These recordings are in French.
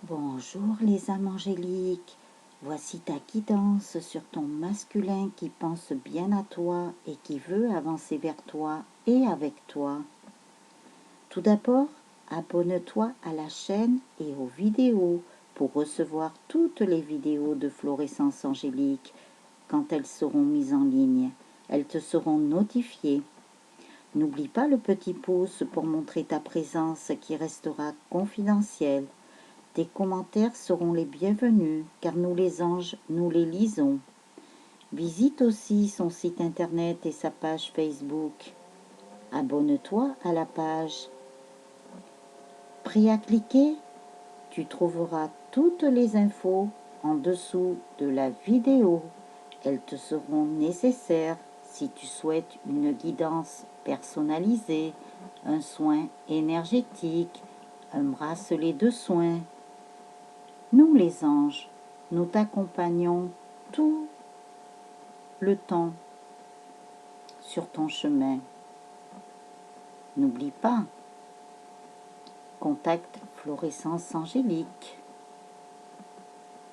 Bonjour les âmes angéliques, voici ta guidance sur ton masculin qui pense bien à toi et qui veut avancer vers toi et avec toi. Tout d'abord, abonne-toi à la chaîne et aux vidéos pour recevoir toutes les vidéos de Florescence Angélique quand elles seront mises en ligne. Elles te seront notifiées. N'oublie pas le petit pouce pour montrer ta présence qui restera confidentielle. Tes commentaires seront les bienvenus, car nous les anges, nous les lisons. Visite aussi son site internet et sa page Facebook. Abonne-toi à la page. Prie à cliquer, tu trouveras toutes les infos en dessous de la vidéo. Elles te seront nécessaires si tu souhaites une guidance personnalisée, un soin énergétique, un bracelet de soins. Nous les anges, nous t'accompagnons tout le temps sur ton chemin. N'oublie pas, contacte Florescence Angélique.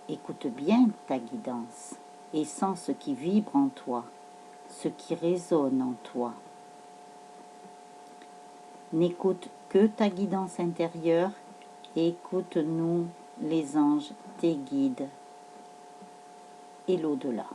Écoute bien ta guidance et sens ce qui vibre en toi, ce qui résonne en toi. N'écoute que ta guidance intérieure et écoute-nous les anges, tes guides et l'au-delà.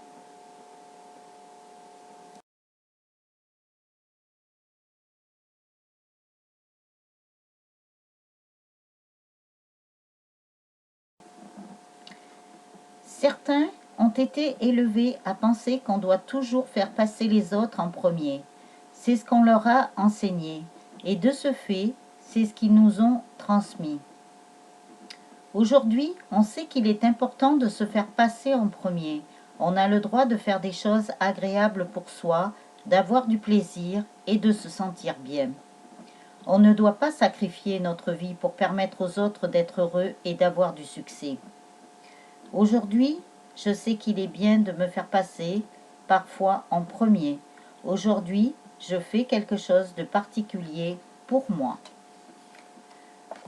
Certains ont été élevés à penser qu'on doit toujours faire passer les autres en premier. C'est ce qu'on leur a enseigné, et de ce fait, c'est ce qu'ils nous ont transmis. Aujourd'hui, on sait qu'il est important de se faire passer en premier. On a le droit de faire des choses agréables pour soi, d'avoir du plaisir et de se sentir bien. On ne doit pas sacrifier notre vie pour permettre aux autres d'être heureux et d'avoir du succès. Aujourd'hui, je sais qu'il est bien de me faire passer, parfois en premier. Aujourd'hui, je fais quelque chose de particulier pour moi.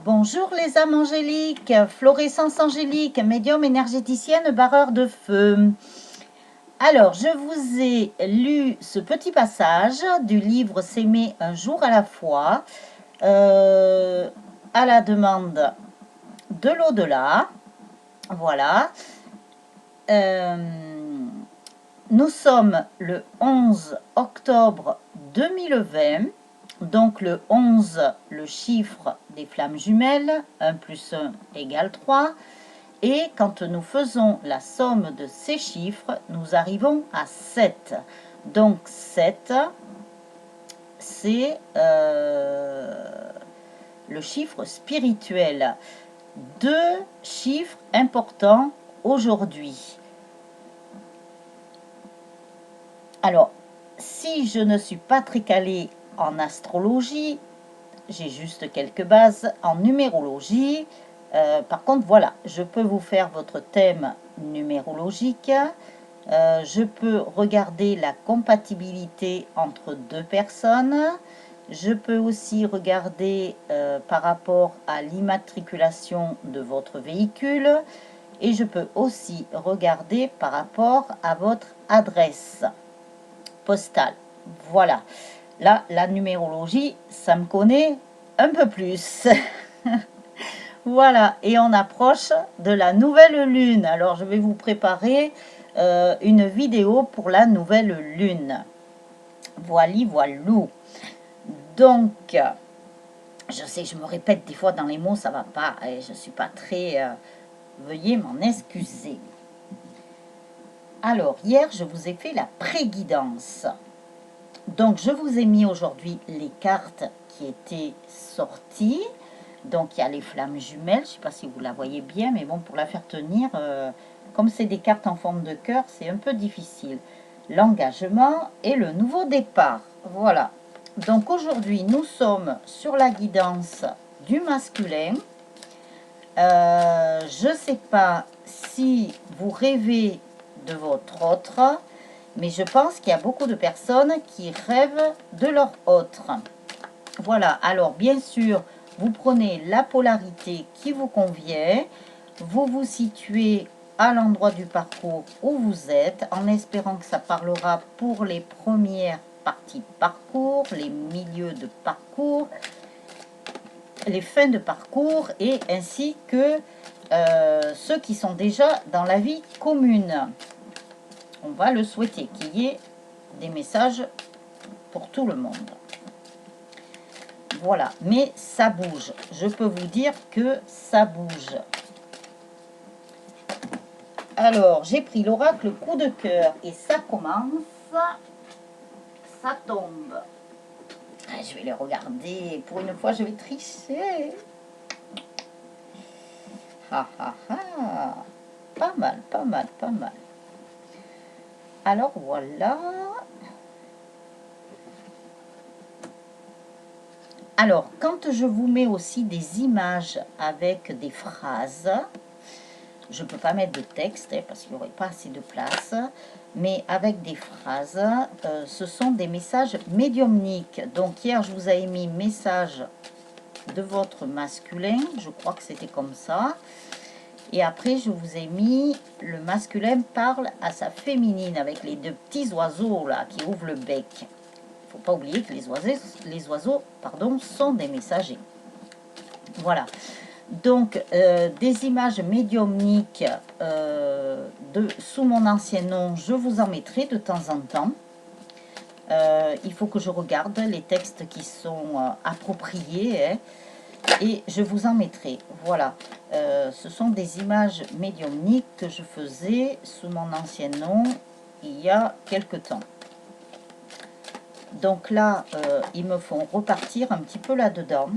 Bonjour les âmes angéliques, Florescence Angélique, médium énergéticienne, barreur de feu. Alors, je vous ai lu ce petit passage du livre S'aimer un jour à la fois, à la demande de l'au-delà. Voilà. Nous sommes le 11 octobre 2020, donc le 11, le chiffre des flammes jumelles, 1 plus 1 égale 3, et quand nous faisons la somme de ces chiffres, nous arrivons à 7. Donc 7, c'est le chiffre spirituel. Deux chiffres importants aujourd'hui. Alors, si je ne suis pas très calée en astrologie, j'ai juste quelques bases en numérologie. Par contre, voilà, je peux vous faire votre thème numérologique. Je peux regarder la compatibilité entre deux personnes. Je peux aussi regarder par rapport à l'immatriculation de votre véhicule. Et je peux aussi regarder par rapport à votre adresse postale. Voilà. Là, la numérologie, ça me connaît un peu plus. Voilà. Et on approche de la nouvelle lune. Alors, je vais vous préparer une vidéo pour la nouvelle lune. Voili, voilou. Donc, je sais, je me répète des fois dans les mots, ça va pas. Et je suis pas très... veuillez m'en excuser. Alors, hier, je vous ai fait la préguidance. Donc, je vous ai mis aujourd'hui les cartes qui étaient sorties. Donc, il y a les flammes jumelles. Je ne sais pas si vous la voyez bien, mais bon, pour la faire tenir, comme c'est des cartes en forme de cœur, c'est un peu difficile. L'engagement et le nouveau départ. Voilà. Donc, aujourd'hui, nous sommes sur la guidance du masculin. Je ne sais pas si vous rêvez de votre autre, mais je pense qu'il y a beaucoup de personnes qui rêvent de leur autre. Voilà, alors bien sûr, vous prenez la polarité qui vous convient. vous vous situez à l'endroit du parcours où vous êtes, en espérant que ça parlera pour les premières parties de parcours, les milieux de parcours, les fins de parcours, et ainsi que ceux qui sont déjà dans la vie commune. On va le souhaiter, qu'il y ait des messages pour tout le monde. Voilà, mais ça bouge. Je peux vous dire que ça bouge. Alors, j'ai pris l'oracle coup de cœur et ça commence, ça tombe. Je vais les regarder. Pour une fois, je vais tricher. Ha ha ha. Pas mal, pas mal, pas mal. Alors voilà. Alors, quand je vous mets aussi des images avec des phrases, je ne peux pas mettre de texte parce qu'il n'y aurait pas assez de place, mais avec des phrases, ce sont des messages médiumniques. Donc hier, je vous avais mis message de votre masculin, je crois que c'était comme ça. Et après, je vous ai mis le masculin parle à sa féminine avec les deux petits oiseaux là qui ouvrent le bec. Il ne faut pas oublier que les oiseaux sont des messagers. Voilà. Donc, des images médiumniques sous mon ancien nom, je vous en mettrai de temps en temps. Il faut que je regarde les textes qui sont appropriés, hein, et je vous en mettrai. Voilà. Ce sont des images médiumniques que je faisais sous mon ancien nom il y a quelque temps. Donc là, ils me font repartir un petit peu là-dedans.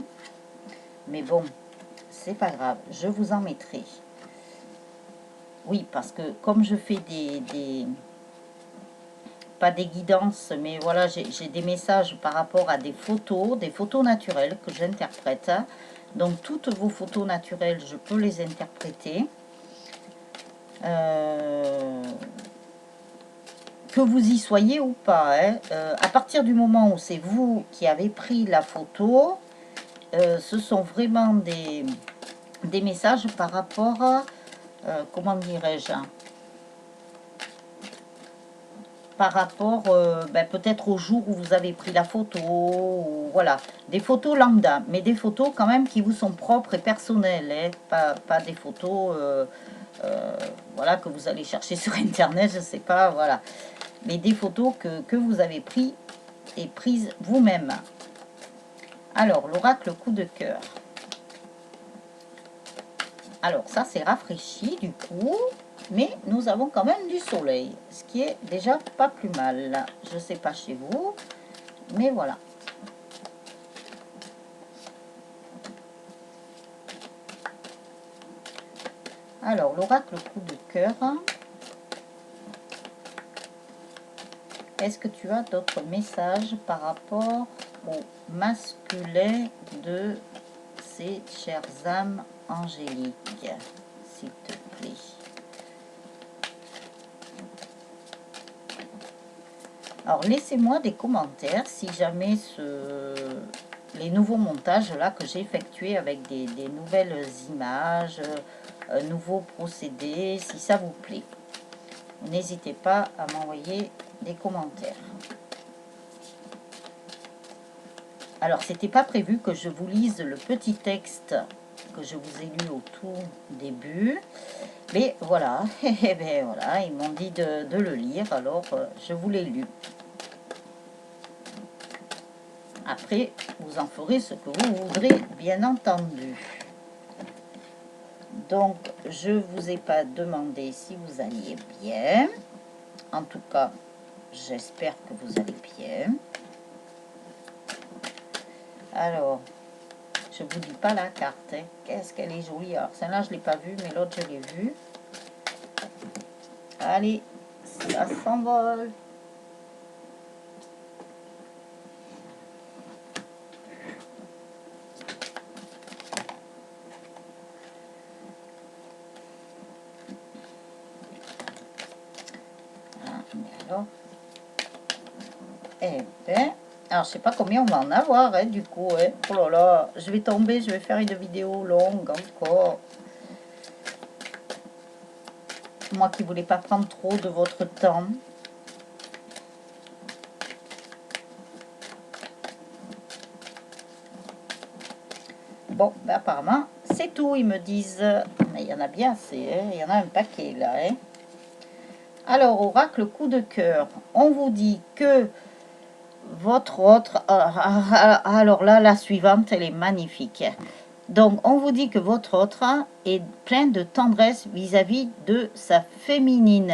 Mais bon, c'est pas grave, je vous en mettrai. Oui, parce que comme je fais pas des guidances, mais voilà, j'ai des messages par rapport à des photos naturelles que j'interprète. Donc toutes vos photos naturelles, je peux les interpréter. Que vous y soyez ou pas, hein. À partir du moment où c'est vous qui avez pris la photo, ce sont vraiment des messages par rapport à, comment dirais-je, par rapport peut-être au jour où vous avez pris la photo, ou, voilà, des photos lambda, mais des photos quand même qui vous sont propres et personnelles, hein, pas des photos voilà, que vous allez chercher sur internet, je sais pas, voilà, mais des photos que vous avez prises vous-même. Alors, l'oracle coup de cœur. Alors, ça c'est rafraîchi du coup, mais nous avons quand même du soleil, ce qui est déjà pas plus mal. Je sais pas chez vous, mais voilà. Alors, l'oracle coup de cœur. Est-ce que tu as d'autres messages par rapport au masculin de ces chères âmes angéliques, s'il te plaît? Alors, laissez-moi des commentaires si jamais les nouveaux montages là que j'ai effectués avec des nouvelles images, nouveaux procédés, si ça vous plaît. N'hésitez pas à m'envoyer des commentaires. Alors, c'était pas prévu que je vous lise le petit texte que je vous ai lu au tout début. Mais voilà, et ben voilà, ils m'ont dit de le lire, alors je vous l'ai lu. Après, vous en ferez ce que vous voudrez, bien entendu. Donc, je ne vous ai pas demandé si vous alliez bien. En tout cas, j'espère que vous allez bien. Alors, je ne vous dis pas la carte. Hein. Qu'est-ce qu'elle est jolie. Alors, celle-là, je ne l'ai pas vue, mais l'autre, je l'ai vue. Allez, ça s'envole. Alors, eh bien, alors je sais pas combien on va en avoir, hein, du coup, hein. Oh là là, je vais tomber, je vais faire une vidéo longue encore. moi qui voulais pas prendre trop de votre temps. Bon, ben apparemment, c'est tout, ils me disent. Mais il y en a bien assez, hein, il y en a un paquet là. Hein. Alors, oracle coup de cœur, on vous dit que votre autre... alors là, la suivante, elle est magnifique. Donc, on vous dit que votre autre est plein de tendresse vis-à-vis de sa féminine.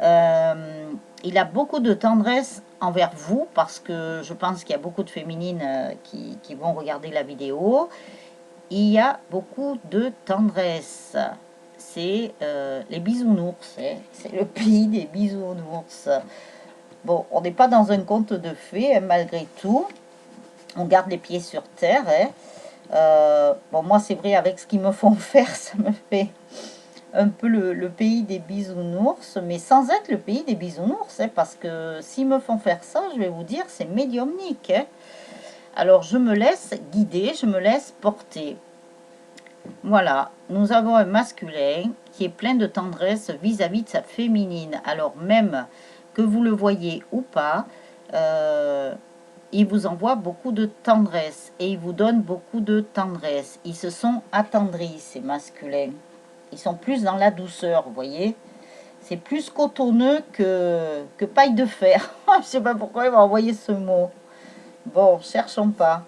Il a beaucoup de tendresse envers vous, parce que je pense qu'il y a beaucoup de féminines qui vont regarder la vidéo. Il y a beaucoup de tendresse. C'est les bisounours, hein. C'est le pays des bisounours. Bon, on n'est pas dans un conte de fées, hein, malgré tout. On garde les pieds sur terre. Hein. Bon, moi, c'est vrai, avec ce qu'ils me font faire, ça me fait un peu le pays des bisounours, mais sans être le pays des bisounours, hein, parce que s'ils me font faire ça, je vais vous dire, c'est médiumnique. Hein. Alors, je me laisse guider, je me laisse porter. Voilà, nous avons un masculin qui est plein de tendresse vis-à-vis de sa féminine. Alors, même que vous le voyez ou pas, il vous envoie beaucoup de tendresse et il vous donne beaucoup de tendresse. Ils se sont attendris, ces masculins. Ils sont plus dans la douceur, vous voyez. C'est plus cotonneux que paille de fer. Je ne sais pas pourquoi il m'a envoyé ce mot. Bon, cherchons pas.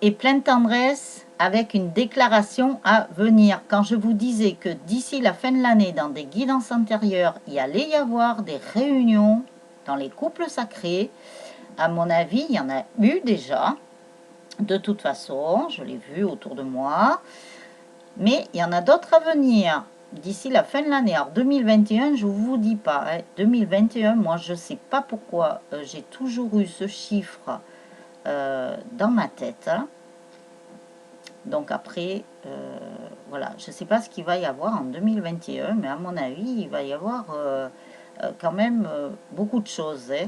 Et plein de tendresse avec une déclaration à venir. Quand je vous disais que d'ici la fin de l'année, dans des guidances antérieures, il allait y avoir des réunions dans les couples sacrés, à mon avis, il y en a eu déjà. De toute façon, je l'ai vu autour de moi. Mais il y en a d'autres à venir d'ici la fin de l'année. Alors 2021, je ne vous dis pas. Hein, 2021, moi, je ne sais pas pourquoi j'ai toujours eu ce chiffre dans ma tête. Hein. Donc après, voilà, je ne sais pas ce qu'il va y avoir en 2021, mais à mon avis, il va y avoir quand même beaucoup de choses. Hein.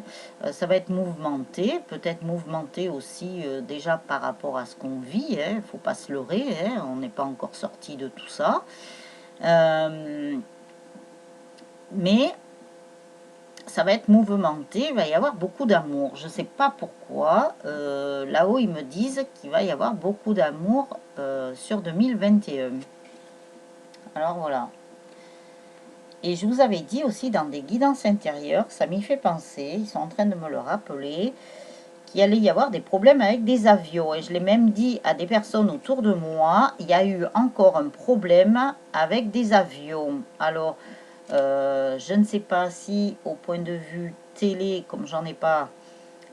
Ça va être mouvementé, peut-être mouvementé aussi déjà par rapport à ce qu'on vit. Il ne faut pas se leurrer, hein, on n'est pas encore sorti de tout ça. Mais ça va être mouvementé, il va y avoir beaucoup d'amour. Je ne sais pas pourquoi. Là-haut, ils me disent qu'il va y avoir beaucoup d'amour sur 2021. Alors voilà. Et je vous avais dit aussi dans des guidances intérieures, ça m'y fait penser, ils sont en train de me le rappeler, qu'il allait y avoir des problèmes avec des avions. Et je l'ai même dit à des personnes autour de moi, il y a eu encore un problème avec des avions. Alors, je ne sais pas si au point de vue télé, comme j'en ai pas,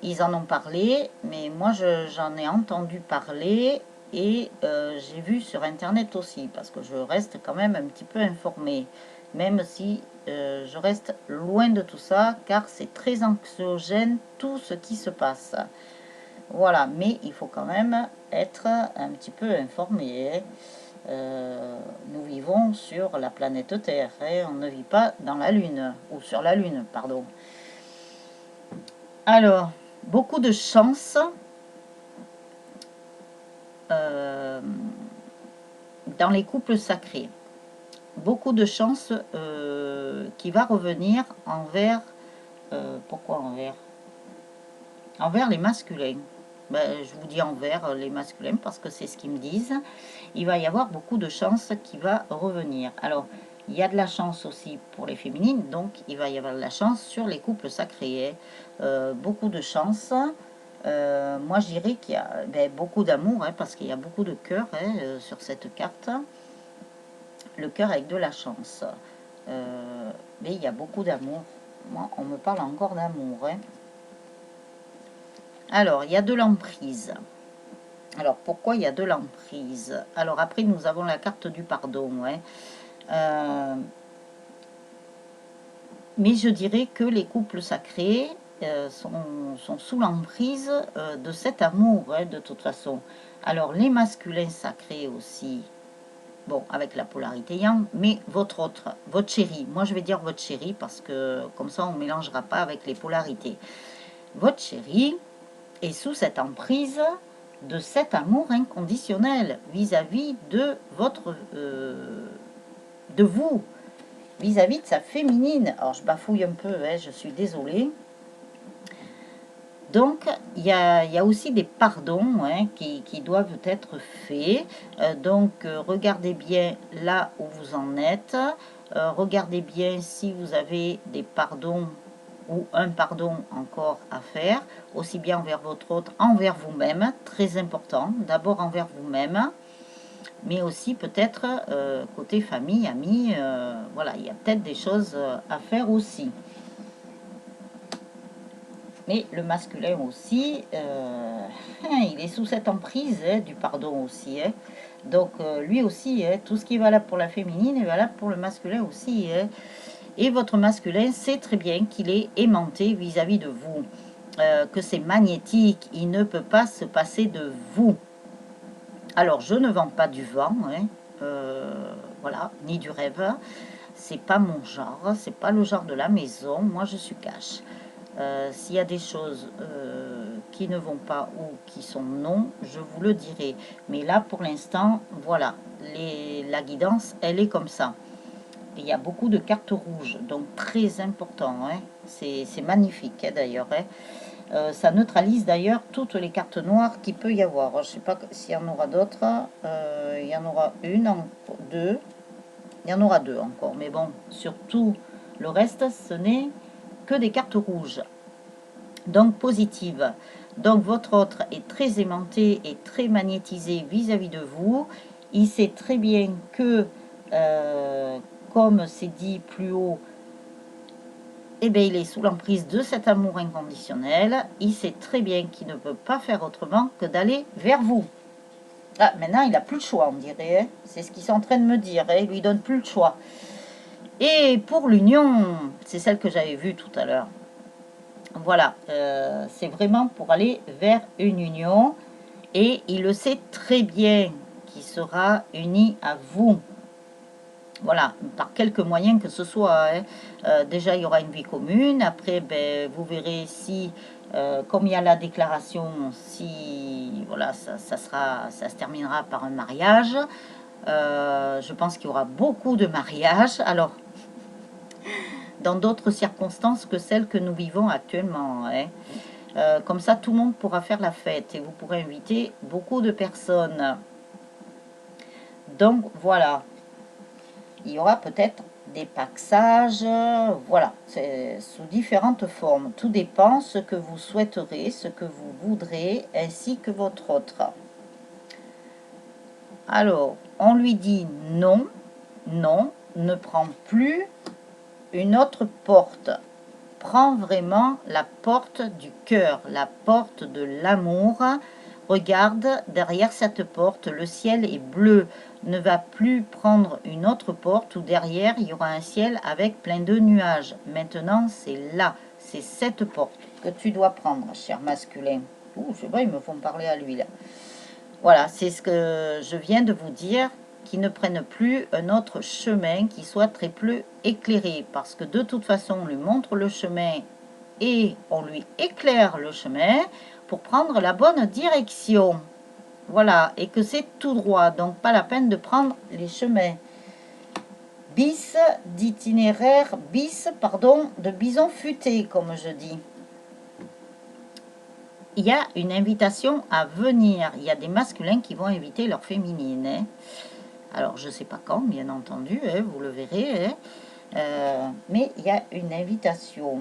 ils en ont parlé, mais moi j'en ai entendu parler et j'ai vu sur internet aussi, parce que je reste quand même un petit peu informée, même si je reste loin de tout ça, car c'est très anxiogène tout ce qui se passe. Voilà, mais il faut quand même être un petit peu informé. Hein. Nous vivons sur la planète Terre, et on ne vit pas dans la Lune, ou sur la Lune, pardon. Alors, beaucoup de chance dans les couples sacrés. Beaucoup de chance qui va revenir envers... pourquoi envers? Envers les masculins. Ben, je vous dis envers les masculins parce que c'est ce qu'ils me disent. Il va y avoir beaucoup de chance qui va revenir. Alors, il y a de la chance aussi pour les féminines, donc il va y avoir de la chance sur les couples sacrés. Beaucoup de chance. Moi, je dirais qu'il y a beaucoup d'amour, hein, parce qu'il y a beaucoup de cœur sur cette carte. Le cœur avec de la chance. Mais il y a beaucoup d'amour. Moi, on me parle encore d'amour. Hein. Alors, il y a de l'emprise. Alors, pourquoi il y a de l'emprise? Alors, après, nous avons la carte du pardon. Hein. Mais je dirais que les couples sacrés sont sous l'emprise de cet amour, hein, de toute façon. Alors, les masculins sacrés aussi, bon, avec la polarité yang, mais votre chéri, moi je vais dire votre chéri, parce que comme ça, on ne mélangera pas avec les polarités. Votre chéri est sous cette emprise de cet amour inconditionnel vis-à-vis de votre de vous, vis-à-vis de sa féminine. Alors, je bafouille un peu, hein, je suis désolée. Donc, il y a aussi des pardons hein, qui doivent être faits. Regardez bien là où vous en êtes. Regardez bien si vous avez des pardons ou un pardon encore à faire, aussi bien envers votre autre, envers vous-même, très important. D'abord envers vous-même, mais aussi peut-être côté famille, amis. Voilà, il y a peut-être des choses à faire aussi. Mais le masculin aussi, il est sous cette emprise hein, du pardon aussi. Hein. Donc lui aussi, hein, tout ce qui est valable pour la féminine est valable pour le masculin aussi. Hein. Et votre masculin sait très bien qu'il est aimanté vis-à-vis de vous, que c'est magnétique, il ne peut pas se passer de vous. Alors je ne vends pas du vent, hein, voilà, ni du rêve. C'est pas mon genre, c'est pas le genre de la maison. Moi je suis cash. S'il y a des choses qui ne vont pas ou qui sont non, je vous le dirai. Mais là, pour l'instant, voilà, la guidance, elle est comme ça. Et il y a beaucoup de cartes rouges, donc très important. Hein. C'est magnifique, hein, d'ailleurs. Hein. Ça neutralise d'ailleurs toutes les cartes noires qu'il peut y avoir. Je ne sais pas s'il y en aura d'autres. Il y en aura une, deux. Il y en aura deux encore. Mais bon, surtout le reste, ce n'est que des cartes rouges, donc positives. Donc votre autre est très aimanté et très magnétisé vis-à-vis de vous. Il sait très bien que, comme c'est dit plus haut, eh bien, il est sous l'emprise de cet amour inconditionnel. Il sait très bien qu'il ne peut pas faire autrement que d'aller vers vous. Ah, maintenant, il n'a plus le choix, on dirait. Hein. C'est ce qu'ils sont en train de me dire. Hein. Il lui donne plus le choix. Et pour l'union, c'est celle que j'avais vue tout à l'heure. Voilà, c'est vraiment pour aller vers une union. Et il le sait très bien qu'il sera uni à vous. Voilà, par quelques moyens que ce soit. Hein. Déjà, il y aura une vie commune. Après, ben, vous verrez si, comme il y a la déclaration, si voilà, ça se terminera par un mariage. Je pense qu'il y aura beaucoup de mariages. Alors, dans d'autres circonstances que celles que nous vivons actuellement. Hein. Comme ça, tout le monde pourra faire la fête et vous pourrez inviter beaucoup de personnes. Donc, voilà. Il y aura peut-être des paxages, voilà, c'est sous différentes formes. Tout dépend ce que vous souhaiterez, ce que vous voudrez, ainsi que votre autre. Alors, on lui dit non, non, ne prends plus une autre porte. Prends vraiment la porte du cœur, la porte de l'amour. Regarde, derrière cette porte, le ciel est bleu. Ne va plus prendre une autre porte où derrière, il y aura un ciel avec plein de nuages. Maintenant, c'est là, c'est cette porte que tu dois prendre, cher masculin. Ouh, je sais pas, ils me font parler à lui, là. Voilà, c'est ce que je viens de vous dire, qu'ils ne prennent plus un autre chemin qui soit très peu éclairé. Parce que de toute façon, on lui montre le chemin et on lui éclaire le chemin pour prendre la bonne direction. Voilà, et que c'est tout droit, donc pas la peine de prendre les chemins bis d'itinéraire, bis, pardon, de bison futé, comme je dis. Il y a une invitation à venir. Il y a des masculins qui vont inviter leur féminine. Hein. Alors, je ne sais pas quand, bien entendu, hein, vous le verrez. Hein. Mais il y a une invitation.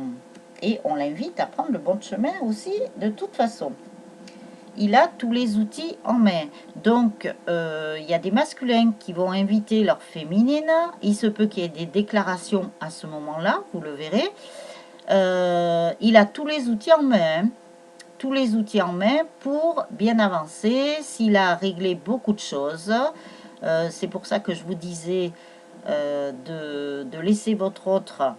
Et on l'invite à prendre le bon chemin aussi, de toute façon. Il a tous les outils en main. Donc, il y a des masculins qui vont inviter leur féminine. Il se peut qu'il y ait des déclarations à ce moment-là, vous le verrez. Il a tous les outils en main. Hein. Tous les outils en main pour bien avancer. S'il a réglé beaucoup de choses, c'est pour ça que je vous disais de laisser votre autre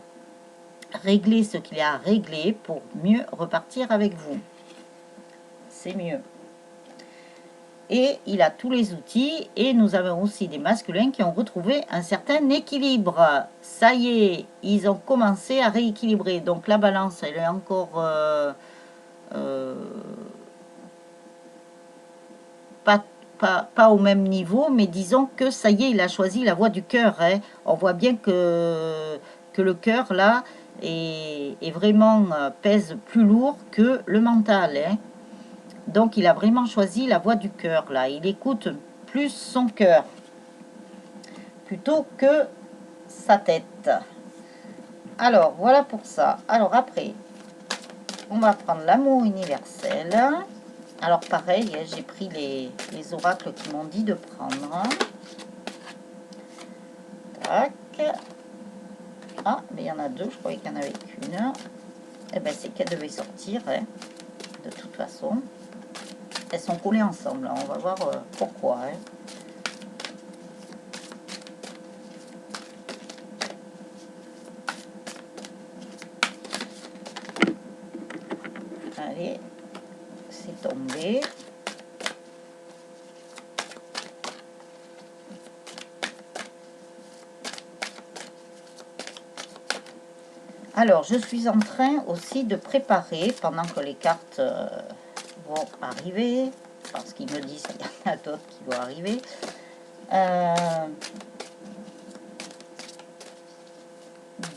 régler ce qu'il a réglé pour mieux repartir avec vous. C'est mieux. Et il a tous les outils et nous avons aussi des masculins qui ont retrouvé un certain équilibre. Ça y est, ils ont commencé à rééquilibrer. Donc la balance, elle est encore pas pas au même niveau, mais disons que ça y est, il a choisi la voie du cœur. Hein. On voit bien que le cœur, là, est vraiment pèse plus lourd que le mental. Hein. Donc, il a vraiment choisi la voie du cœur, là. Il écoute plus son cœur plutôt que sa tête. Alors, voilà pour ça. Alors, après, on va prendre l'amour universel. Alors, pareil, j'ai pris les oracles qui m'ont dit de prendre. Tac. Ah, mais il y en a deux, je croyais qu'il n'y en avait qu'une. Eh bien, c'est qu'elle devait sortir, hein, de toute façon. Elles sont collées ensemble, hein. On va voir pourquoi. Hein. Allez, c'est tombé. Alors, je suis en train aussi de préparer, pendant que les cartes vont arriver, parce qu'ils me disent qu'il y en a d'autres qui vont arriver,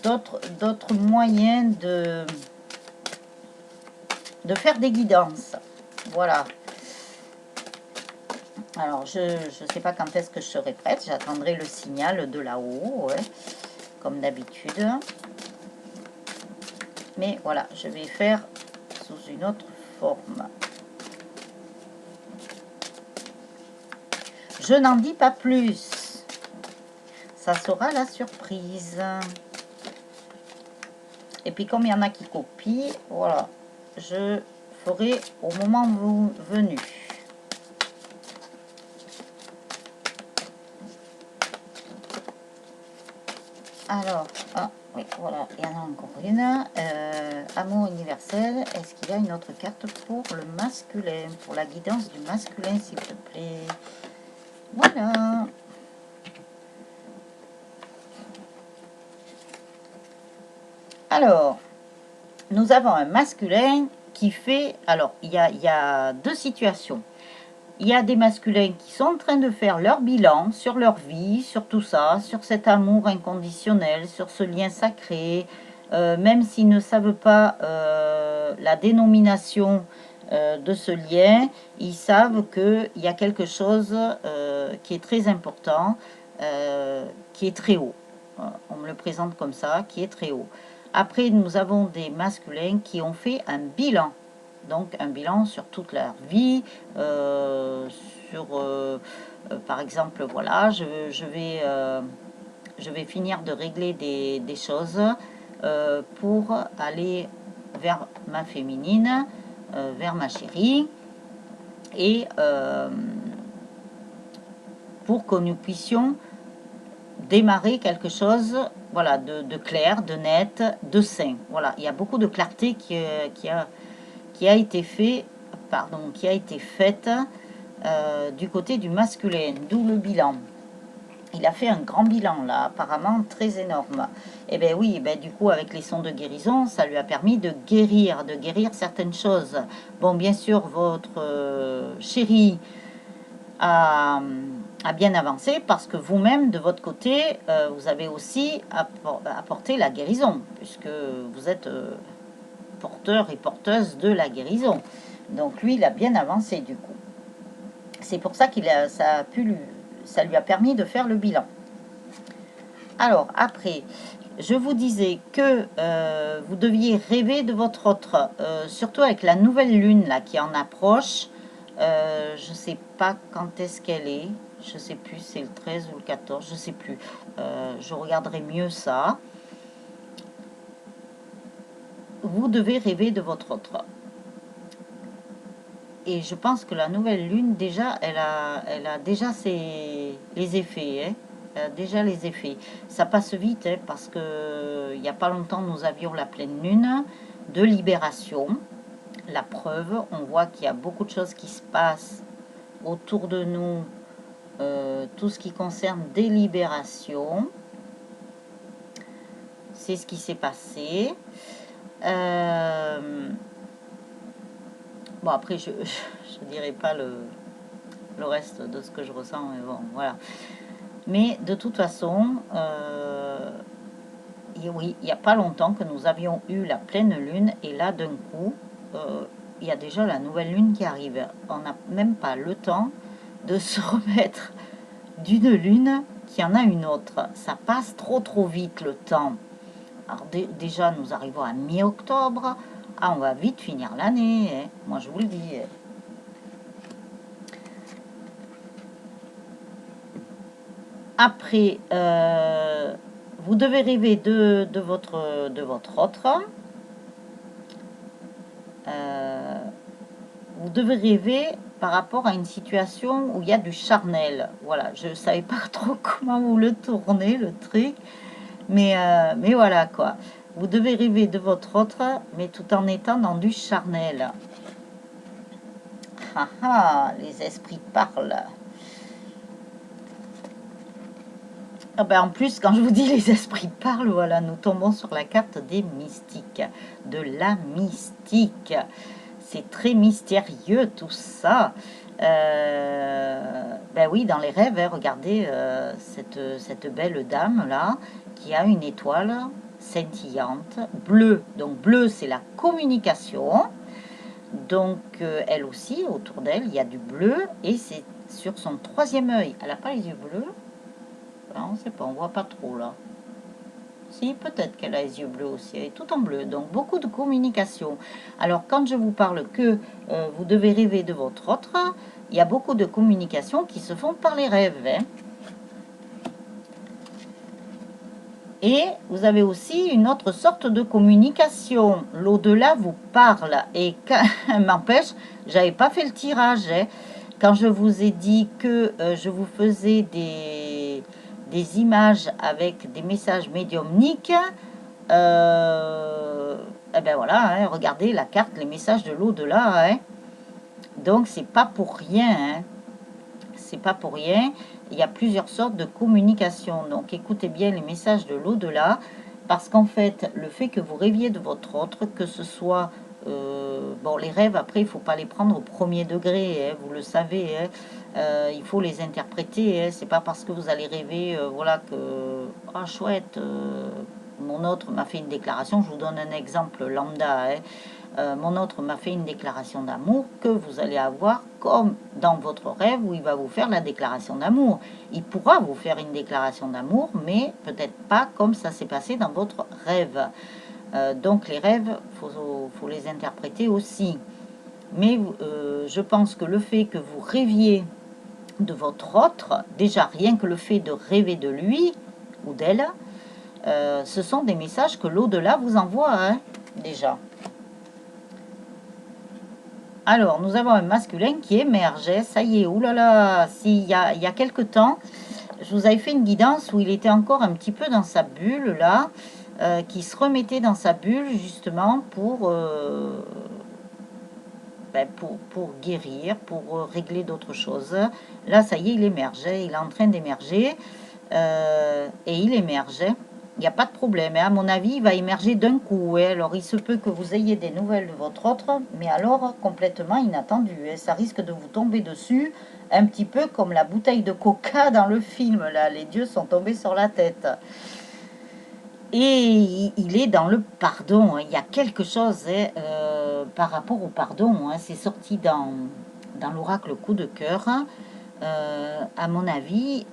d'autres moyens de faire des guidances. Voilà. Alors, je ne sais pas quand est-ce que je serai prête. J'attendrai le signal de là-haut, ouais, comme d'habitude. Mais voilà, je vais faire sous une autre forme. Je n'en dis pas plus. Ça sera la surprise. Et puis, comme il y en a qui copient, voilà, je ferai au moment venu. Alors, ah, oui, voilà, il y en a encore une. Amour universel. Est-ce qu'il y a une autre carte pour le masculin, pour la guidance du masculin, s'il te plaît? Voilà. Alors, nous avons un masculin qui fait... Alors, il y a deux situations. Il y a des masculins qui sont en train de faire leur bilan sur leur vie, sur tout ça, sur cet amour inconditionnel, sur ce lien sacré, même s'ils ne savent pas la dénomination de ce lien, ils savent qu'il y a quelque chose qui est très important, qui est très haut. On me le présente comme ça, qui est très haut. Après, nous avons des masculins qui ont fait un bilan. Donc, un bilan sur toute leur vie, par exemple, voilà, je vais finir de régler des choses pour aller vers ma féminine, vers ma chérie, et pour que nous puissions démarrer quelque chose, voilà, de clair, de net, de sain. Voilà, il y a beaucoup de clarté qui a été fait, pardon, qui a été faite du côté du masculin, d'où le bilan. Il a fait un grand bilan là, apparemment très énorme. Et bien oui, ben, du coup avec les sons de guérison, ça lui a permis de guérir certaines choses. Bon, bien sûr, votre chérie a bien avancé parce que vous-même, de votre côté, vous avez aussi apporté la guérison, puisque vous êtes porteur et porteuse de la guérison. Donc lui, il a bien avancé du coup. C'est pour ça ça lui a permis de faire le bilan. Alors après, je vous disais que vous deviez rêver de votre autre, surtout avec la nouvelle lune là qui en approche. Je ne sais pas quand est-ce qu'elle est. Je ne sais plus, c'est le 13 ou le 14, je ne sais plus. Je regarderai mieux ça. Vous devez rêver de votre autre. Et je pense que la nouvelle lune, déjà, elle a déjà les effets. Hein. Elle a déjà les effets. Ça passe vite, hein, parce que il n'y a pas longtemps, nous avions la pleine lune de libération. La preuve, on voit qu'il y a beaucoup de choses qui se passent autour de nous. Tout ce qui concerne des libérations. C'est ce qui s'est passé. Bon, après, je ne dirai pas le reste de ce que je ressens, mais bon, voilà. Mais de toute façon, oui, il n'y a pas longtemps que nous avions eu la pleine lune, et là, d'un coup, il y a déjà la nouvelle lune qui arrive. On n'a même pas le temps de se remettre d'une lune qui en a une autre. Ça passe trop vite le temps. Alors déjà, nous arrivons à mi-octobre. Ah, on va vite finir l'année, hein. Moi je vous le dis. Après, vous devez rêver de votre autre. Vous devez rêver par rapport à une situation où il y a du charnel. Voilà, je ne savais pas trop comment vous le tourner, le truc. Mais voilà quoi. Vous devez rêver de votre autre, mais tout en étant dans du charnel. Ah ah, les esprits parlent. Ah ben en plus, quand je vous dis les esprits parlent, voilà, nous tombons sur la carte des mystiques, de la mystique. C'est très mystérieux tout ça. Ben oui, dans les rêves, hein, regardez cette belle dame là, qui a une étoile scintillante, bleue. Donc bleu, c'est la communication. Donc elle aussi, autour d'elle, il y a du bleu, et c'est sur son troisième œil. Elle n'a pas les yeux bleus. On ne sait pas, on voit pas trop là. Si, peut-être qu'elle a les yeux bleus aussi, elle est tout en bleu, donc beaucoup de communication. Alors quand je vous parle que vous devez rêver de votre autre, il y a beaucoup de communication qui se font par les rêves. Hein. Et vous avez aussi une autre sorte de communication. L'au-delà vous parle, et m'empêche, j'avais pas fait le tirage. Hein. Quand je vous ai dit que je vous faisais des images avec des messages médiumniques, eh ben voilà, hein, regardez la carte, les messages de l'au-delà. Hein. Donc c'est pas pour rien. Hein. C'est pas pour rien. Il y a plusieurs sortes de communication. Donc écoutez bien les messages de l'au-delà, parce qu'en fait, le fait que vous rêviez de votre autre, que ce soit bon, les rêves, après, il ne faut pas les prendre au premier degré, hein, vous le savez. Hein. Il faut les interpréter. Hein. C'est pas parce que vous allez rêver, voilà, que ah chouette, mon autre m'a fait une déclaration. Je vous donne un exemple lambda. Hein. Mon autre m'a fait une déclaration d'amour, que vous allez avoir comme dans votre rêve où il va vous faire la déclaration d'amour. Il pourra vous faire une déclaration d'amour, mais peut-être pas comme ça s'est passé dans votre rêve. Donc les rêves, faut les interpréter aussi. Mais je pense que le fait que vous rêviez de votre autre, déjà rien que le fait de rêver de lui ou d'elle, ce sont des messages que l'au-delà vous envoie, hein, déjà. Alors, nous avons un masculin qui émerge, ça y est, oulala, il y a quelque temps, je vous avais fait une guidance où il était encore un petit peu dans sa bulle, là, qui se remettait dans sa bulle, justement, pour guérir, pour régler d'autres choses. Là, ça y est, il émerge, il est en train d'émerger, et il émerge. Il n'y a pas de problème. À mon avis, il va émerger d'un coup. Alors, il se peut que vous ayez des nouvelles de votre autre, mais alors complètement inattendu. Ça risque de vous tomber dessus, un petit peu comme la bouteille de coca dans le film. Là, les dieux sont tombés sur la tête. Et il est dans le pardon. Il y a quelque chose par rapport au pardon. C'est sorti dans l'oracle coup de cœur. À mon avis,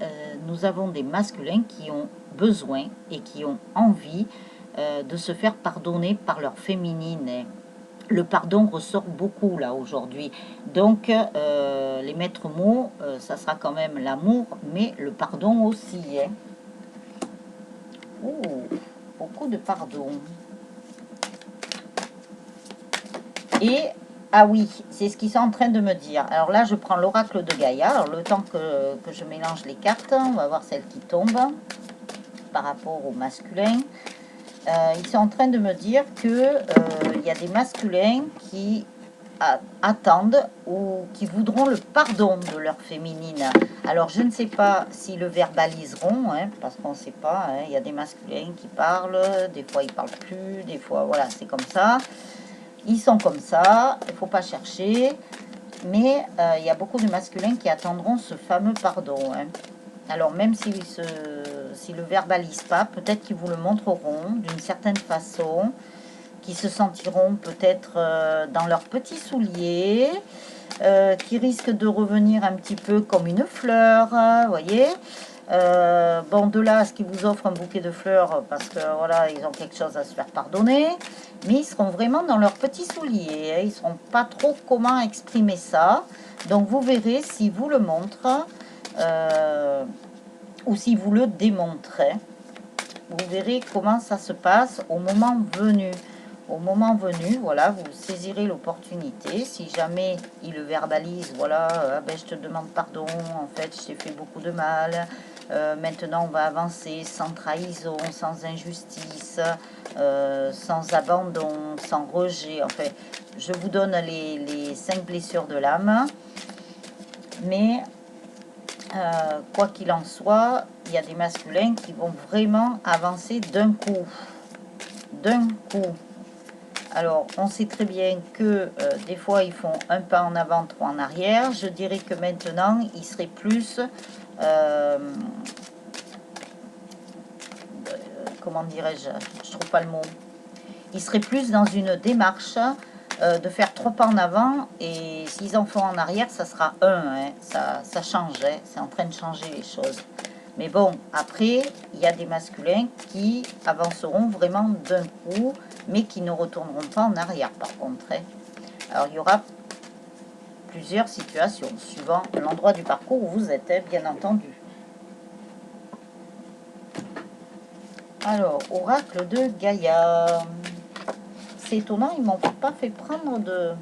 nous avons des masculins qui ont besoin et qui ont envie de se faire pardonner par leur féminine. Le pardon ressort beaucoup là aujourd'hui. Donc, les maîtres mots, ça sera quand même l'amour, mais le pardon aussi. Hein. Oh, beaucoup de pardon. Et ah oui, c'est ce qu'ils sont en train de me dire. Alors là, je prends l'oracle de Gaïa. Alors, le temps que je mélange les cartes, on va voir celle qui tombe par rapport au masculin. Ils sont en train de me dire que il y a des masculins qui attendent ou qui voudront le pardon de leur féminine. Alors, je ne sais pas s'ils le verbaliseront, hein, parce qu'on ne sait pas. Hein, il y a des masculins qui parlent, des fois ils parlent plus, des fois, voilà, c'est comme ça. Ils sont comme ça, il ne faut pas chercher. Mais il y a beaucoup de masculins qui attendront ce fameux pardon. Hein. Alors même s'ils le verbalisent pas, peut-être qu'ils vous le montreront d'une certaine façon, qui se sentiront peut-être dans leurs petits souliers, qui risquent de revenir un petit peu comme une fleur, vous voyez. Bon, de là à ce qu'ils vous offrent un bouquet de fleurs, parce que voilà, ils ont quelque chose à se faire pardonner, mais ils seront vraiment dans leurs petits souliers, hein, ils ne sauront pas trop comment exprimer ça, donc vous verrez si vous le montrez, ou si vous le démontrez, vous verrez comment ça se passe au moment venu. Au moment venu, voilà, vous saisirez l'opportunité. Si jamais il le verbalise, voilà, ben, je te demande pardon, en fait, je t'ai fait beaucoup de mal. Maintenant, on va avancer sans trahison, sans injustice, sans abandon, sans rejet. En fait, je vous donne les 5 blessures de l'âme. Mais quoi qu'il en soit, il y a des masculins qui vont vraiment avancer d'un coup. D'un coup. Alors, on sait très bien que des fois, ils font un pas en avant, 3 en arrière. Je dirais que maintenant, ils seraient plus... comment dirais-je? Je trouve pas le mot. Ils seraient plus dans une démarche de faire 3 pas en avant. Et s'ils en font en arrière, ça sera 1. Hein. Ça change. Hein. C'est en train de changer les choses. Mais bon, après, il y a des masculins qui avanceront vraiment d'un coup, mais qui ne retourneront pas en arrière, par contre. Hein. Alors, il y aura plusieurs situations, suivant l'endroit du parcours où vous êtes, hein, bien entendu. Alors, oracle de Gaïa. C'est étonnant, ils ne m'ont pas fait prendre de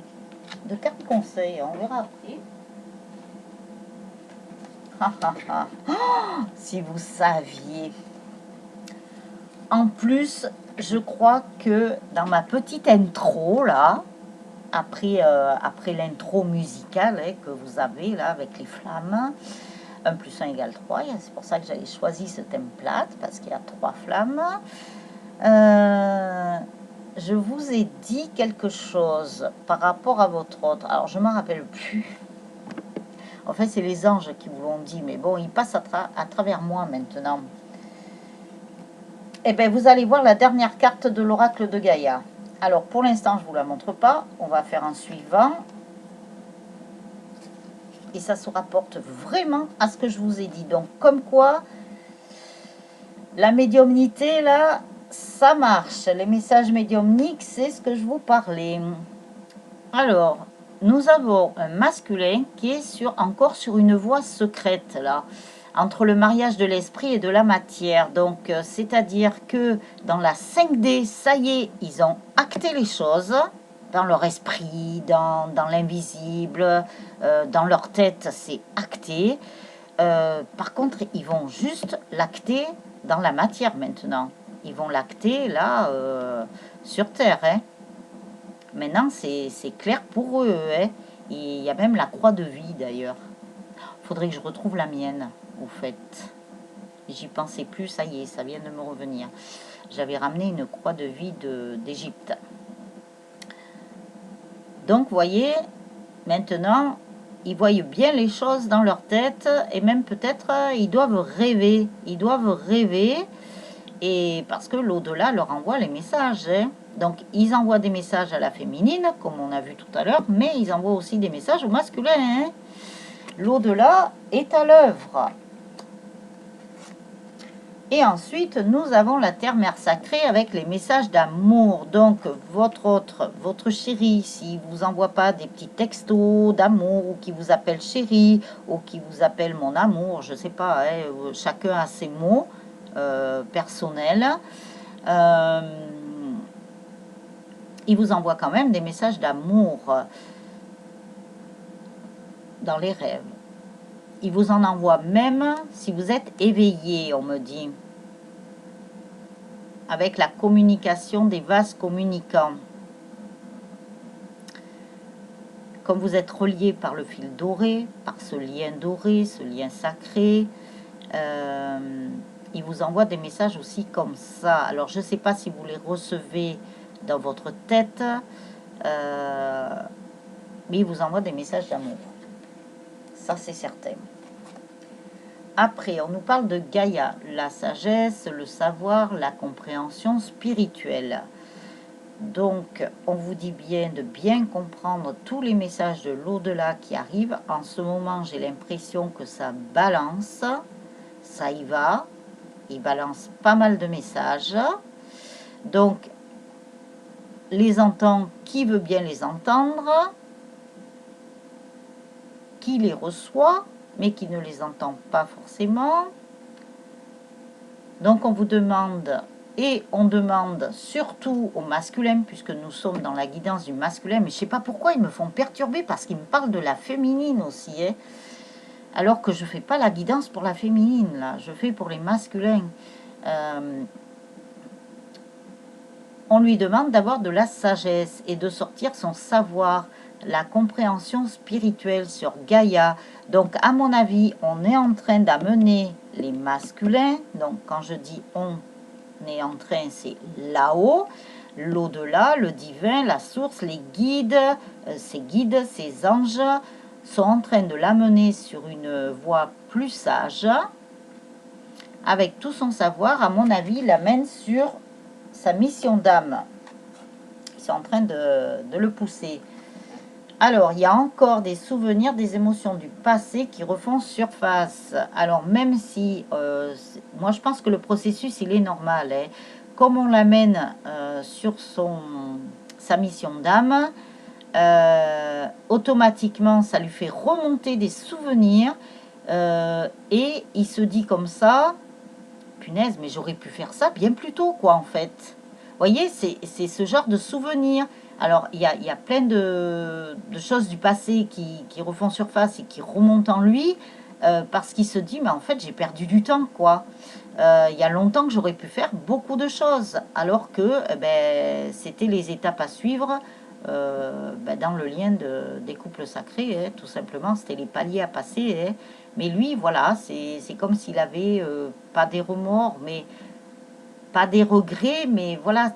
carte conseil. On verra après. Si vous saviez. En plus, je crois que dans ma petite intro, là, après l'intro musicale hein, que vous avez, là, avec les flammes, 1 plus 1 égale 3, c'est pour ça que j'avais choisi ce thème plate, parce qu'il y a 3 flammes. Je vous ai dit quelque chose par rapport à votre autre. Alors, je ne m'en rappelle plus. En fait, c'est les anges qui vous l'ont dit, mais bon, ils passent à travers moi maintenant. Eh bien, vous allez voir la dernière carte de l'oracle de Gaïa. Alors, pour l'instant, je ne vous la montre pas. On va faire un suivant. Et ça se rapporte vraiment à ce que je vous ai dit. Donc, comme quoi, la médiumnité, là, ça marche. Les messages médiumniques, c'est ce que je vous parlais. Alors, nous avons un masculin qui est encore sur une voie secrète, là, entre le mariage de l'esprit et de la matière. Donc, c'est-à-dire que dans la 5D, ça y est, ils ont acté les choses, dans leur esprit, dans l'invisible, dans leur tête, c'est acté. Par contre, ils vont juste l'acter dans la matière maintenant. Ils vont l'acter, là, sur Terre, hein. Maintenant, c'est clair pour eux. Hein. Il y a même la croix de vie, d'ailleurs. Faudrait que je retrouve la mienne, au fait. J'y pensais plus, ça y est, ça vient de me revenir. J'avais ramené une croix de vie d'Égypte. Donc, vous voyez, maintenant, ils voient bien les choses dans leur tête et même peut-être, ils doivent rêver. Ils doivent rêver et parce que l'au-delà leur envoie les messages. Hein. Donc, ils envoient des messages à la féminine, comme on a vu tout à l'heure, mais ils envoient aussi des messages au masculin. Hein. L'au-delà est à l'œuvre. Et ensuite, nous avons la terre-mère sacrée avec les messages d'amour. Donc, votre chéri, s'il ne vous envoie pas des petits textos d'amour, ou qui vous appelle chéri, ou qui vous appelle mon amour, je ne sais pas, hein, chacun a ses mots personnels. Il vous envoie quand même des messages d'amour dans les rêves. Il vous en envoie même si vous êtes éveillé, on me dit. Avec la communication des vases communicants. Comme vous êtes relié par le fil doré, par ce lien sacré, il vous envoie des messages aussi comme ça. Alors, je ne sais pas si vous les recevez dans votre tête, Mais il vous envoie des messages d'amour. Ça, c'est certain. Après, on nous parle de Gaïa, la sagesse, le savoir, la compréhension spirituelle. Donc, on vous dit bien de bien comprendre tous les messages de l'au-delà qui arrivent. En ce moment, j'ai l'impression que ça balance, ça y va. Il balance pas mal de messages. Donc, les entend qui veut bien les entendre, qui les reçoit, mais qui ne les entend pas forcément. Donc on vous demande, et on demande surtout au masculin, puisque nous sommes dans la guidance du masculin, mais je ne sais pas pourquoi ils me font perturber, parce qu'ils me parlent de la féminine aussi, hein, alors que je ne fais pas la guidance pour la féminine, là, je fais pour les masculins. On lui demande d'avoir de la sagesse et de sortir son savoir, la compréhension spirituelle sur Gaïa. Donc, à mon avis, on est en train d'amener les masculins. Donc, quand je dis on est en train, c'est là-haut, l'au-delà, le divin, la source, les guides, ces anges sont en train de l'amener sur une voie plus sage. Avec tout son savoir, à mon avis, il l'amène sur sa mission d'âme. Ils sont en train de le pousser. Alors, il y a encore des souvenirs, des émotions du passé qui refont surface. Alors, même si, moi je pense que le processus, il est normal. Hein. Comme on l'amène sur sa mission d'âme, automatiquement, ça lui fait remonter des souvenirs. Et il se dit comme ça, punaise, mais j'aurais pu faire ça bien plus tôt, quoi, en fait. Vous voyez, c'est ce genre de souvenirs. Alors, il y a plein de choses du passé qui refont surface et qui remontent en lui, parce qu'il se dit, mais en fait, j'ai perdu du temps, quoi. Il y a longtemps que j'aurais pu faire beaucoup de choses, alors que c'était les étapes à suivre dans le lien des couples sacrés, hein, tout simplement. C'était les paliers à passer, hein. Mais lui, voilà, c'est comme s'il avait pas des remords, mais pas des regrets, mais voilà,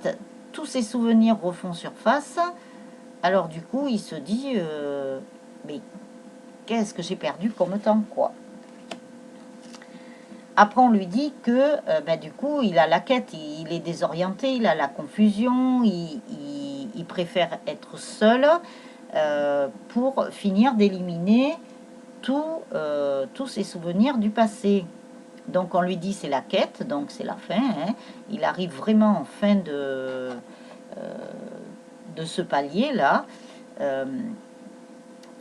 tous ses souvenirs refont surface. Alors du coup, il se dit, mais qu'est-ce que j'ai perdu comme temps, quoi. Après, on lui dit que du coup, il a la quête, il est désorienté, il a la confusion, il préfère être seul pour finir d'éliminer tous ses souvenirs du passé. Donc on lui dit c'est la quête, donc c'est la fin. Hein. Il arrive vraiment en fin de ce palier-là.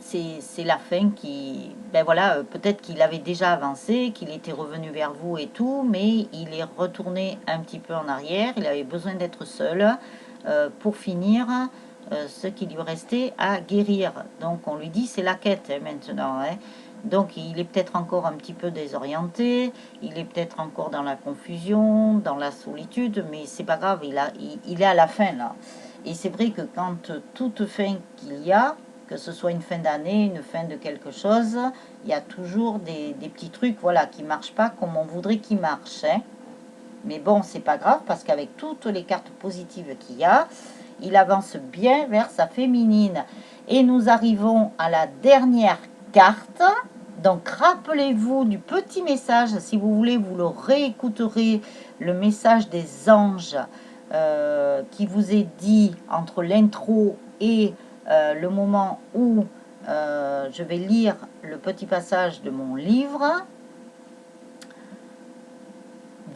C'est la fin qui... Ben voilà, peut-être qu'il avait déjà avancé, qu'il était revenu vers vous et tout, mais il est retourné un petit peu en arrière. Il avait besoin d'être seul pour finir ce qui lui restait à guérir. Donc on lui dit c'est la quête hein, maintenant. Hein. Donc il est peut-être encore un petit peu désorienté, il est peut-être encore dans la confusion, dans la solitude, mais c'est pas grave, il est à la fin là. Et c'est vrai que quand toute fin qu'il y a, que ce soit une fin d'année, une fin de quelque chose, il y a toujours des petits trucs voilà, qui ne marchent pas comme on voudrait qu'ils marchent. Hein. Mais bon, c'est pas grave parce qu'avec toutes les cartes positives qu'il y a, il avance bien vers sa féminine. Et nous arrivons à la dernière carte. Donc, rappelez-vous du petit message. Si vous voulez, vous le réécouterez. Le message des anges qui vous est dit entre l'intro et le moment où je vais lire le petit passage de mon livre.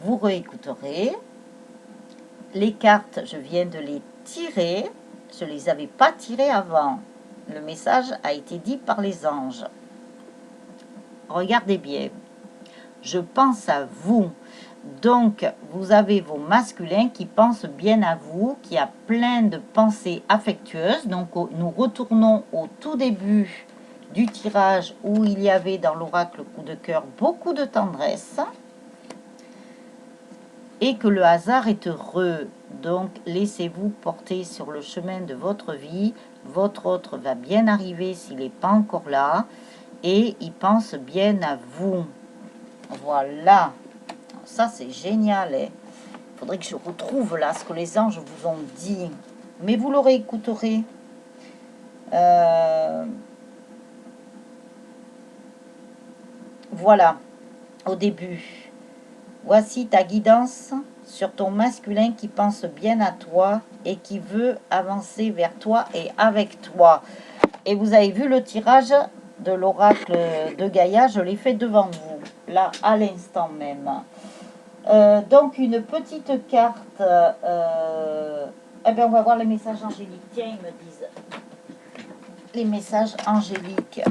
Vous réécouterez. Les cartes, je viens de les tirer. Je ne les avais pas tirées avant. Le message a été dit par les anges. Regardez bien. Je pense à vous. Donc, vous avez vos masculins qui pensent bien à vous, qui a plein de pensées affectueuses. Donc, nous retournons au tout début du tirage où il y avait dans l'oracle coup de cœur beaucoup de tendresse. Et que le hasard est heureux. Donc, laissez-vous porter sur le chemin de votre vie. Votre autre va bien arriver s'il n'est pas encore là. Et il pense bien à vous. Voilà. Ça, c'est génial. Il faudrait que je retrouve là ce que les anges vous ont dit. Mais vous l'aurez écouterez. Voilà, au début. Voici ta guidance sur ton masculin qui pense bien à toi et qui veut avancer vers toi et avec toi. Et vous avez vu le tirage de l'oracle de Gaïa, je l'ai fait devant vous, là, à l'instant même. Donc, une petite carte. Eh bien, on va voir les messages angéliques. Tiens, ils me disent. Les messages angéliques.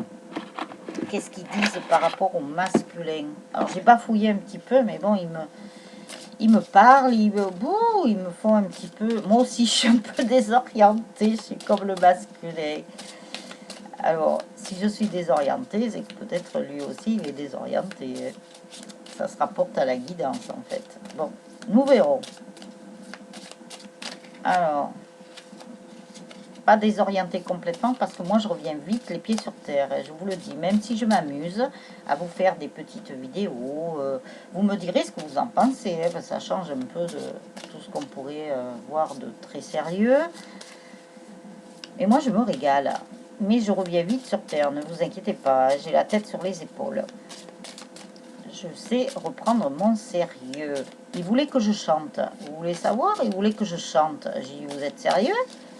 Qu'est-ce qu'ils disent par rapport au masculin? Alors, j'ai bafouillé un petit peu, mais bon, ils me parlent, ils me font un petit peu... Moi aussi, je suis un peu désorientée, je suis comme le masculin. Alors, si je suis désorientée, c'est que peut-être lui aussi, il est désorienté. Ça se rapporte à la guidance, en fait. Bon, nous verrons. Alors, pas désorienté complètement parce que moi je reviens vite les pieds sur terre, et je vous le dis, même si je m'amuse à vous faire des petites vidéos, vous me direz ce que vous en pensez, hein, ça change un peu de tout ce qu'on pourrait voir de très sérieux, et moi je me régale, mais je reviens vite sur terre, ne vous inquiétez pas, j'ai la tête sur les épaules, je sais reprendre mon sérieux. Il voulait que je chante, vous voulez savoir, il voulait que je chante, j'ai dit, vous êtes sérieux?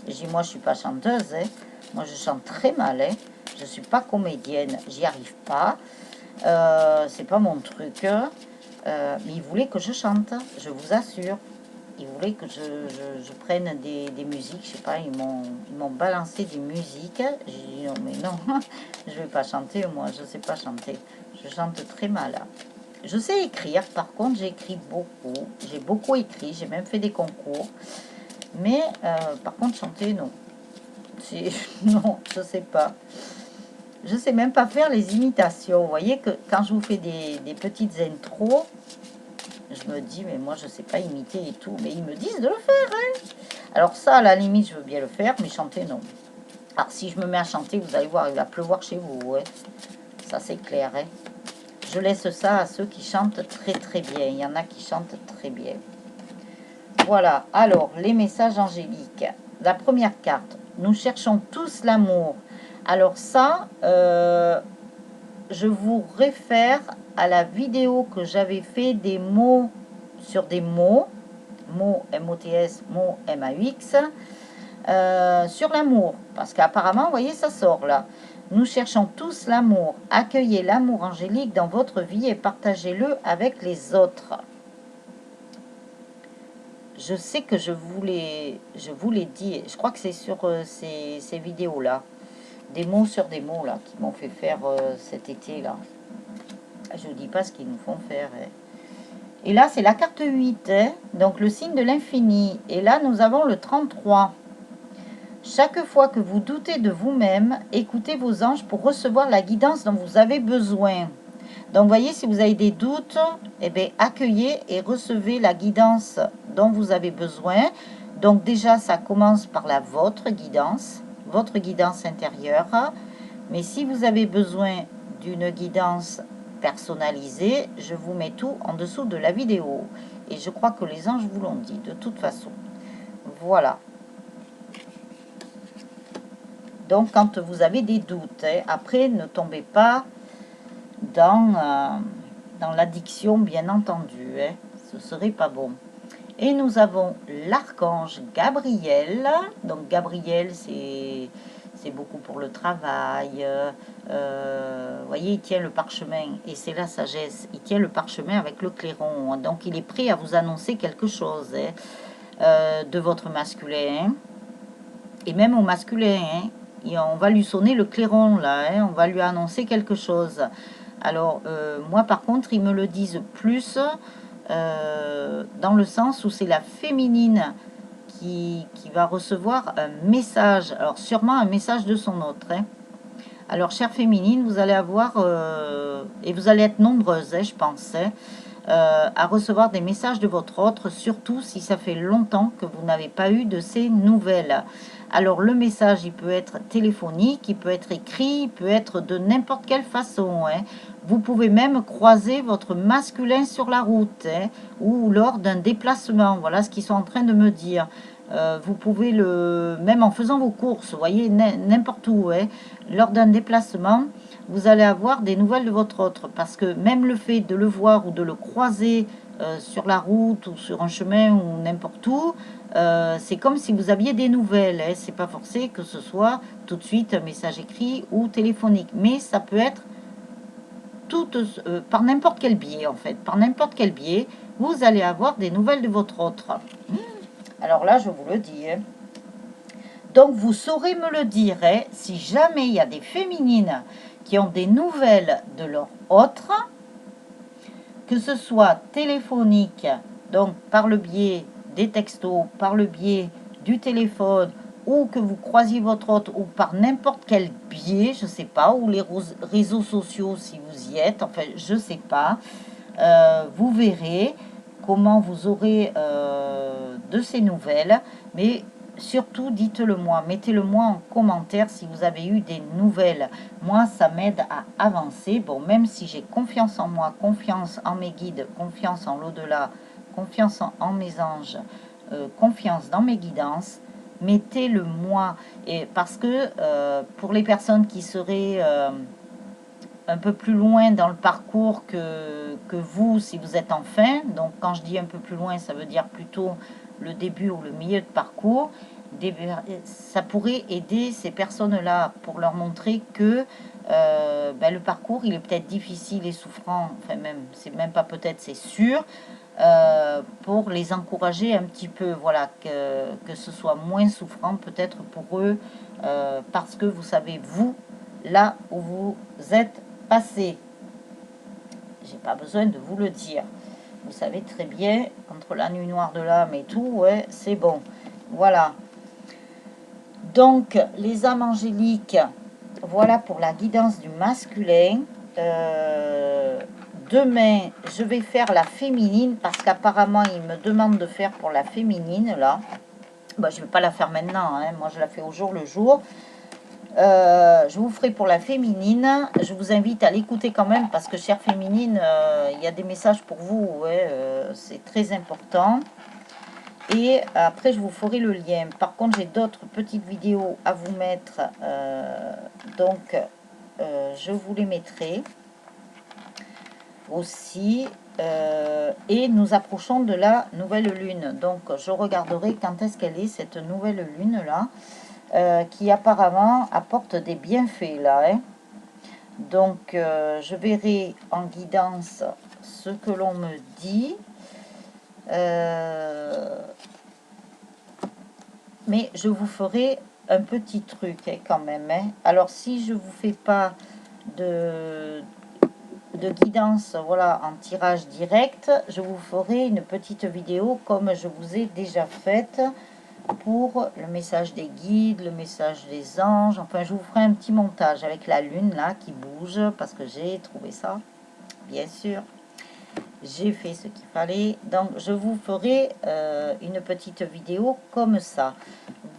J'ai dit, moi je suis pas chanteuse, hein. Moi je chante très mal, hein. Je suis pas comédienne, j'y arrive pas, c'est pas mon truc, mais il voulait que je chante, je vous assure. Il voulait que je prenne des musiques, je sais pas, ils m'ont balancé des musiques. J'ai dit non, mais non, je vais pas chanter, moi je sais pas chanter, je chante très mal. Je sais écrire, par contre j'ai écrit beaucoup, j'ai beaucoup écrit, j'ai même fait des concours. Mais par contre chanter, non. Non, je sais pas. Je sais même pas faire les imitations. Vous voyez que quand je vous fais des petites intros, je me dis, mais moi je sais pas imiter et tout. Mais ils me disent de le faire, hein. Alors ça, à la limite, je veux bien le faire, mais chanter, non. Alors si je me mets à chanter, vous allez voir, il va pleuvoir chez vous, ouais. Ça c'est clair, hein. Je laisse ça à ceux qui chantent très très bien. Il y en a qui chantent très bien. Voilà, alors, les messages angéliques. La première carte, nous cherchons tous l'amour. Alors ça, je vous réfère à la vidéo que j'avais fait des mots sur des mots, mots M-O-T-S, mots M-A-U-X, sur l'amour. Parce qu'apparemment, vous voyez, ça sort là. Nous cherchons tous l'amour. Accueillez l'amour angélique dans votre vie et partagez-le avec les autres. Je sais que je vous l'ai dit, je crois que c'est sur ces vidéos-là, des mots sur des mots, là, qui m'ont fait faire cet été-là. Je ne dis pas ce qu'ils nous font faire. Hein. Et là, c'est la carte 8, hein, donc le signe de l'infini. Et là, nous avons le 33. Chaque fois que vous doutez de vous-même, écoutez vos anges pour recevoir la guidance dont vous avez besoin. Donc, voyez, si vous avez des doutes, eh bien, accueillez et recevez la guidance dont vous avez besoin. Donc, déjà, ça commence par votre guidance intérieure. Mais si vous avez besoin d'une guidance personnalisée, je vous mets tout en dessous de la vidéo. Et je crois que les anges vous l'ont dit, de toute façon. Voilà. Donc, quand vous avez des doutes, hein, après, ne tombez pas dans l'addiction, bien entendu. Hein. Ce serait pas bon. Et nous avons l'archange Gabriel. Donc, Gabriel, c'est beaucoup pour le travail. Vous voyez, il tient le parchemin. Et c'est la sagesse. Il tient le parchemin avec le clairon. Donc, il est prêt à vous annoncer quelque chose de votre masculin. Et même au masculin, hein. Et on va lui sonner le clairon, là. Hein. On va lui annoncer quelque chose. Alors, moi, par contre, ils me le disent plus dans le sens où c'est la féminine qui va recevoir un message. Alors, sûrement un message de son autre. Hein. Alors, chère féminine, vous allez avoir, et vous allez être nombreuses, hein, je pense, hein, à recevoir des messages de votre autre, surtout si ça fait longtemps que vous n'avez pas eu de ces nouvelles. Alors, le message, il peut être téléphonique, il peut être écrit, il peut être de n'importe quelle façon. Hein. Vous pouvez même croiser votre masculin sur la route hein, ou lors d'un déplacement. Voilà ce qu'ils sont en train de me dire. Vous pouvez même en faisant vos courses, vous voyez, n'importe où, hein, lors d'un déplacement, vous allez avoir des nouvelles de votre autre. Parce que même le fait de le voir ou de le croiser sur la route ou sur un chemin ou n'importe où, c'est comme si vous aviez des nouvelles. Hein. C'est pas forcé que ce soit tout de suite un message écrit ou téléphonique. Mais ça peut être par n'importe quel biais, en fait. Par n'importe quel biais, vous allez avoir des nouvelles de votre autre. Alors là, je vous le dis. Hein. Donc, vous saurez me le dire hein, si jamais il y a des féminines qui ont des nouvelles de leur autre, que ce soit téléphonique, donc par le biais des textos, par le biais du téléphone, ou que vous croisiez votre autre, ou par n'importe quel biais, je ne sais pas, ou les réseaux sociaux si vous y êtes, enfin, je ne sais pas, vous verrez comment vous aurez de ces nouvelles, mais surtout dites-le moi, mettez-le moi en commentaire si vous avez eu des nouvelles. Moi, ça m'aide à avancer. Bon, même si j'ai confiance en moi, confiance en mes guides, confiance en l'au-delà, confiance en mes anges, confiance dans mes guidances, mettez-le moi. Et parce que pour les personnes qui seraient un peu plus loin dans le parcours que vous, si vous êtes en fin. Donc, quand je dis un peu plus loin, ça veut dire plutôt le début ou le milieu de parcours. Ça pourrait aider ces personnes-là pour leur montrer que le parcours, il est peut-être difficile et souffrant. Enfin, même, c'est même pas peut-être, c'est sûr. Pour les encourager un petit peu, voilà, que ce soit moins souffrant peut-être pour eux, parce que vous savez, vous, là où vous êtes passé. J'ai pas besoin de vous le dire. Vous savez très bien, entre la nuit noire de l'âme et tout, ouais, c'est bon. Voilà. Donc, les âmes angéliques, voilà pour la guidance du masculin. Demain, je vais faire la féminine, parce qu'apparemment, il me demande de faire pour la féminine, là. Bah, je ne vais pas la faire maintenant, hein. Moi je la fais au jour le jour. Je vous ferai pour la féminine. Je vous invite à l'écouter quand même parce que, chère féminine, il y a des messages pour vous. Ouais, c'est très important. Et après, je vous ferai le lien. Par contre, j'ai d'autres petites vidéos à vous mettre. Donc, je vous les mettrai aussi. Et nous approchons de la nouvelle lune. Donc, je regarderai quand est-ce qu'elle est, cette nouvelle lune-là. Qui apparemment apporte des bienfaits là. Hein. Donc, je verrai en guidance ce que l'on me dit. Mais je vous ferai un petit truc hein, quand même. Hein. Alors, si je ne vous fais pas de guidance voilà, en tirage direct, je vous ferai une petite vidéo comme je vous ai déjà faite pour le message des guides, le message des anges. Enfin, je vous ferai un petit montage avec la lune là qui bouge parce que j'ai trouvé ça, bien sûr. J'ai fait ce qu'il fallait. Donc, je vous ferai une petite vidéo comme ça.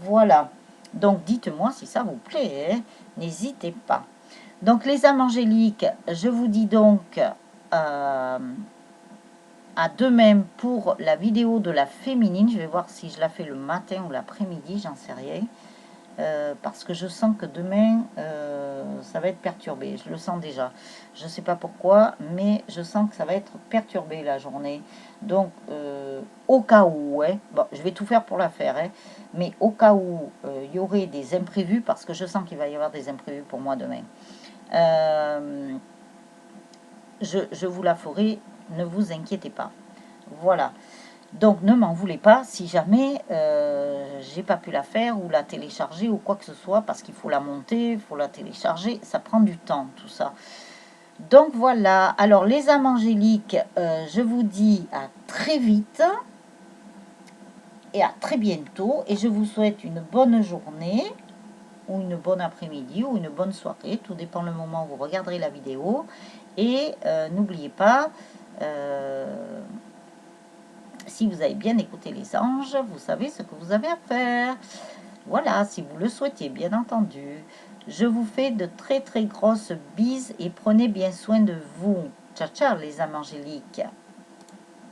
Voilà. Donc, dites-moi si ça vous plaît. Hein. N'hésitez pas. Donc, les âmes angéliques, je vous dis donc à demain pour la vidéo de la féminine. Je vais voir si je la fais le matin ou l'après-midi, j'en sais rien. Parce que je sens que demain, ça va être perturbé. Je le sens déjà. Je ne sais pas pourquoi, mais je sens que ça va être perturbé la journée. Donc, au cas où, hein, bon, je vais tout faire pour la faire, hein, mais au cas où il y aurait des imprévus, parce que je sens qu'il va y avoir des imprévus pour moi demain, je vous la ferai, ne vous inquiétez pas. Voilà. Donc, ne m'en voulez pas si jamais j'ai pas pu la faire ou la télécharger ou quoi que ce soit, parce qu'il faut la monter, il faut la télécharger, ça prend du temps, tout ça. Donc, voilà. Alors, les âmes angéliques, je vous dis à très vite et à très bientôt. Et je vous souhaite une bonne journée ou une bonne après-midi ou une bonne soirée. Tout dépend le moment où vous regarderez la vidéo. Et n'oubliez pas... si vous avez bien écouté les anges, vous savez ce que vous avez à faire. Voilà, si vous le souhaitez, bien entendu. Je vous fais de très très grosses bises et prenez bien soin de vous. Ciao ciao les âmes angéliques.